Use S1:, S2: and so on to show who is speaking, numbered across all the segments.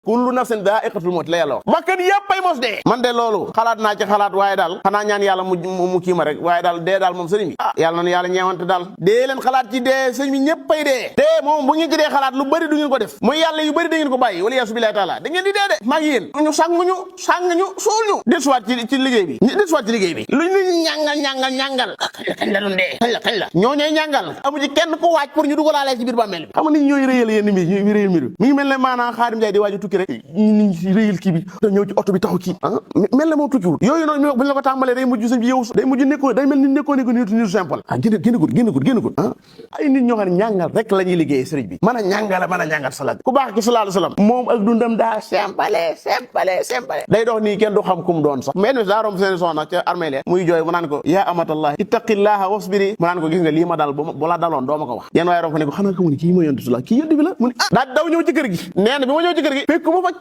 S1: kullu nafsin daa'iqatul mawt la yàlla wax bakkan yëpp ay mos dee man de loolu xalaat naa ci xalaat waaye daal xanaa ñaan yàlla mu kii ma rek waaye daal dee daal moom sëriñ bi yàlla na yàlla ñeewante daal dee leen xalaat ci dee sëriñ bi ñëpp ay dee dee moom bu ngeen ci dee xalaat lu bëri du ngeen ko def mooy yàlla yu bëri da ngeen ko bàyyi wala yaasu billaahi taala da ngeen di dee de maa ngi yéen ñu sàng ñu suul ñu desuwaat ci liggéey bi lu ñu ñàngal kañ la doon dee kañ la ñoo ñooy ñàngal amu ci kenn ko waaj pour ñu dugalaale ci biir bàmmeel bi xam nga nit ñooy réyal yenn mbir ñooy réyal mbir mi ngi mel ne maanaam Xaadim Njaay di waaju tukki rek nit ñi réyal kii bi da ñëw ci oto bi taxaw kii mel ne moo tukkiwul yooyu noonu buñ la ko tàmbalee day mujj sëñ bi yow day mujj nekkoo day mel ni nekkoo nitu simple génnagul ay nit ñoo xam ne ñàngal rek la ñuy liggéey sëriñ bi mën a ñàngal salaat ku baax ki sallallahu alayhi wasallam moom ak dundam daa simple day dox nii kenn du xam kum doon sax mais daa romb seen soxna ca armée le muy jooy mu naan ko yaa amatallah ittaqillaha wasbiri mu naan ko gis nga lii ma dal bu la daloon doo ma ko wax yenn waaye romb ne ko xanaa xamu ne kii ma yontu la kii yontu bi la mu ne daa daw ñëw ci kër gi nee na bi ma ñëw ci kër gi fekk ma fa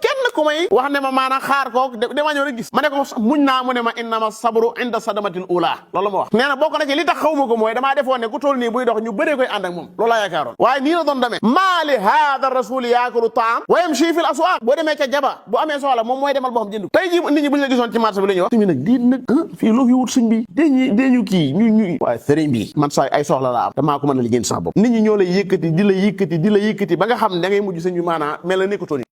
S1: kenn ku may wax ne ma maanaam xaar ko dama ñëw rek gis ma ne ko muñ naa mu ne ma innama sabru inda sadamatil ula loolu ma wax nee na bokk na ci li tax xaw ma ko mooy damaa defoon ne ku toll nii buy dox ñu bëree koy ànd ak moom loolu laa yaakaaroon waaye nii la doon demee maa li haada rasul yaakulu taam wa yamshi fil aswaq boo demee ca jaba bu amee soxla moom mooy demal boo xam jënd tey ji nit ñi buñ la gisoon ci marché bi la ñuy wax tamit nag di nag fii loo fi wut sëñ bi dañu kii ñu waaye sëriñ bi man saa ay soxla la am damaa ko mën a liggéey sax bopp nit ñi ñoo lay yëkkati di la yëkkati ba nga xam ne da ngay mujj sëñ bi maanaam mel na nekkutoon